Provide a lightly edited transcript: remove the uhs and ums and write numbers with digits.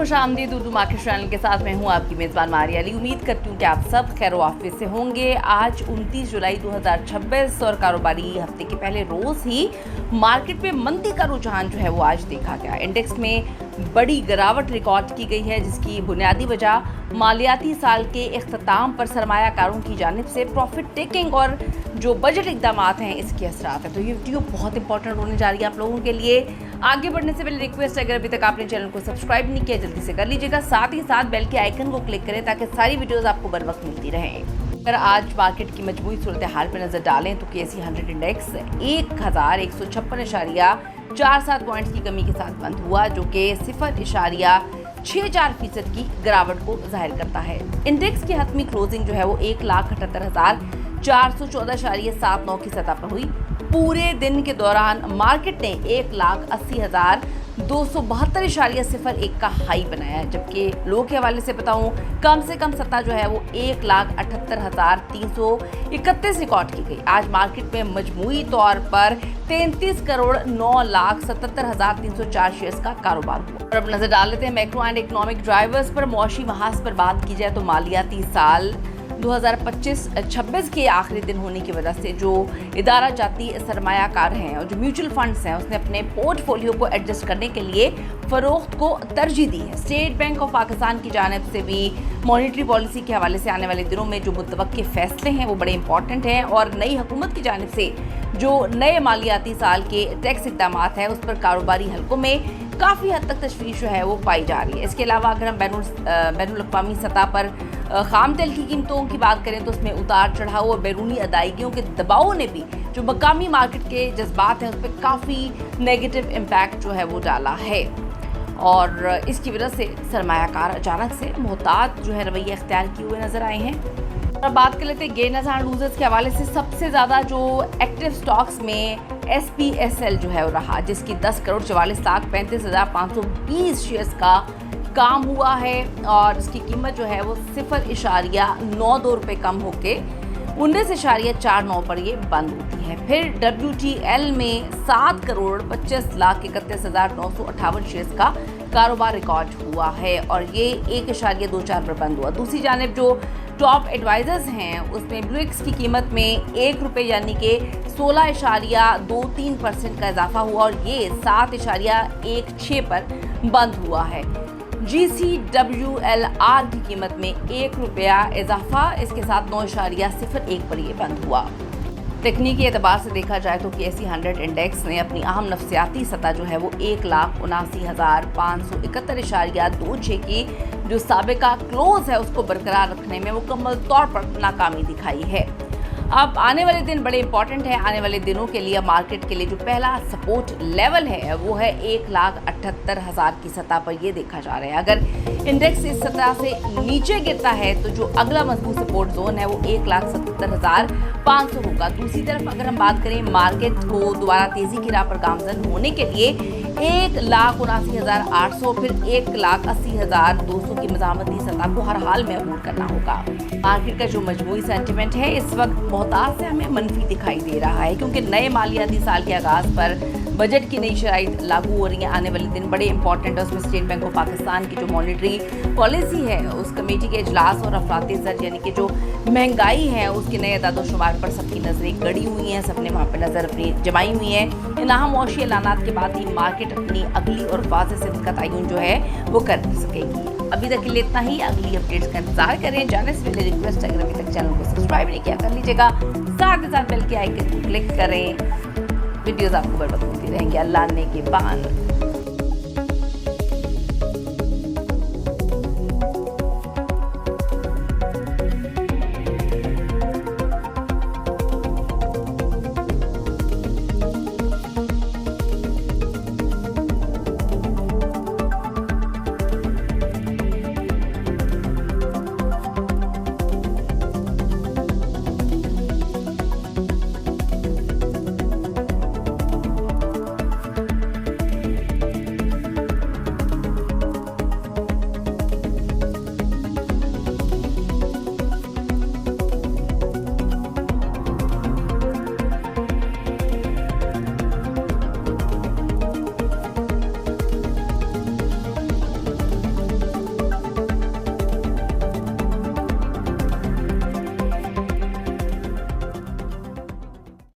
खुशामदीद Urdu market channel के साथ मैं हूं आपकी मेज़बान मारिया अली। उम्मीद करती हूं कि आप सब खैर वाफियत से होंगे। आज 29 जुलाई 2026 और कारोबारी हफ्ते के पहले रोज़ ही मार्केट में मंदी का रुझान जो है वो आज देखा गया। इंडेक्स में बड़ी गिरावट रिकॉर्ड की गई है, जिसकी बुनियादी वजह मालियाती साल के इख्तिताम पर सरमायाकारों की जानिब से प्रॉफिट टेकिंग और जो बजट इकदाम हैं इसके असरात हैं। तो ये वीडियो बहुत इंपॉर्टेंट होने जा रही है आप लोगों के लिए। आगे बढ़ने से पहले रिक्वेस्ट है, अगर अभी तक आपने चैनल को सब्सक्राइब नहीं किया जल्दी से कर लीजिएगा, साथ ही साथ बेल के आइकन को क्लिक करें ताकि सारी वीडियोस आपको बर वक्त मिलती रहें। अगर आज मार्केट की मजमूई सूरत हाल पर नजर डालें तो KSE 100 इंडेक्स 1156.47 पॉइंट्स की कमी के साथ बंद हुआ, जो कि 0.64% की गिरावट को जाहिर करता है। इंडेक्स की हतमी क्लोजिंग जो है वो 1,78,414.79 की सतह पर हुई। पूरे दिन के दौरान मार्केट ने 1,80,272.01 का हाई बनाया है, जबकि लो के हवाले से बताऊं कम से कम सतह जो है वो 1,78,331 रिकॉर्ड की गई। आज मार्केट में मजमूई तौर पर 33,09,77,304 शेयर्स का कारोबार हुआ। और अब नजर डाल लेते हैं मैक्रो एंड इकोनॉमिक ड्राइवर्स पर। मौशी महाज पर बात की जाए तो मालियाती साल 2025-26 के आखिरी दिन होने की वजह से जो इदारा जाती सरमायाकार हैं और जो म्यूचुअल फंड्स हैं उसने अपने पोर्टफोलियो को एडजस्ट करने के लिए फरोख्त को तरजीह दी है। स्टेट बैंक ऑफ पाकिस्तान की जानिब से भी मॉनेटरी पॉलिसी के हवाले से आने वाले दिनों में जो मुतवक्के फैसले हैं वो बड़े इंपॉर्टेंट हैं और नई हुकूमत की जानिब से जो नए मालियाती साल के टैक्स इक़दाम हैं उस पर कारोबारी हलकों में काफ़ी हद तक तशवीश जो है वो पाई जा रही है। इसके अलावा अगर हम बैनुल-अक़वामी सतह पर खाम तेल की कीमतों की बात करें तो उसमें उतार चढ़ाव और बैरूनी अदायगियों के दबाव ने भी जो मकामी मार्केट के जज्बात हैं उस पर काफ़ी नेगेटिव इम्पैक्ट जो है वो डाला है और इसकी वजह से सरमायाकार अचानक से मोहतात जो है रवैया इख्तियार किए हुए नजर आए हैं। और बात कर लेते हैं गेनर्स एंड लूजर्स के हवाले से। सबसे ज़्यादा जो एक्टिव स्टॉक्स में SPSL जो है वो रहा, जिसकी 10,44,35,520 शेयर्स का काम हुआ है और इसकी कीमत जो है वो 0.92 रुपये कम होके 19.49 पर ये बंद होती है। फिर WTL में 7,25,31,958 शेयर्स का कारोबार रिकॉर्ड हुआ है और ये 1.24 पर बंद हुआ। दूसरी जानिब जो टॉप एडवाइजर्स हैं उसमें ब्लूएक्स की कीमत में 1 रुपये यानी कि 16.23% का इजाफा हुआ और ये 7.16 पर बंद हुआ है। GCWLR की कीमत में 1 रुपया इजाफा, इसके साथ 9.01 पर यह बंद हुआ। तकनीकी एतबार से देखा जाए तो KSE 100 इंडेक्स ने अपनी अहम नफ्सियाती सतह जो है वो 1,79,571.26 की जो साबिका क्लोज है उसको बरकरार रखने में मुकम्मल तौर पर नाकामी दिखाई है। अब आने वाले दिन बड़े इंपॉर्टेंट हैं। आने वाले दिनों के लिए मार्केट के लिए जो पहला सपोर्ट लेवल है वो है 1,78,000 की सतह पर ये देखा जा रहा है। अगर इंडेक्स इस सतह से नीचे गिरता है तो जो अगला मजबूत सपोर्ट जोन है वो 1,77,500 होगा। दूसरी तरफ अगर हम बात करें मार्केट को दोबारा तेजी की राह पर गामजन होने के लिए 1,79,800 फिर 1,80,200 की मज़ामती सतह को हर हाल में अबूर करना होगा। मार्केट का जो मजमूई सेंटिमेंट है इस वक्त मोहताज से हमें मनफी दिखाई दे रहा है, क्योंकि नए मालियाती साल के आगाज़ पर बजट की नई शराइत लागू हो रही हैं। आने वाले दिन बड़े इंपॉर्टेंट है। उसमें स्टेट बैंक ऑफ पाकिस्तान की जो मॉनेटरी पॉलिसी है उस कमेटी के इजलास और अफराती ज़र यानी कि जो महंगाई है उसके नए अदाद-ओ-शुमार पर सबकी नज़रें गड़ी हुई हैं, सबने वहाँ पर नज़र अपनी जमाई हुई हैं। इन अहम मौशी ऐलानात के बाद ही मार्केट अपनी अगली और वाज़ेह सिमत का तयन जो है वो कर सकेगी। अभी तक के लिए इतना ही। अगली अपडेट्स का इंतजार करें। जाने से पहले रिक्वेस्ट है, अगर अभी तक चैनल को सब्सक्राइब नहीं किया कर लीजिएगा, साथ ही साथ बेल के आइकन को क्लिक करें। वीडियोस आपको बर्बाद होती रहेंगी। अल्लाह ने के बान।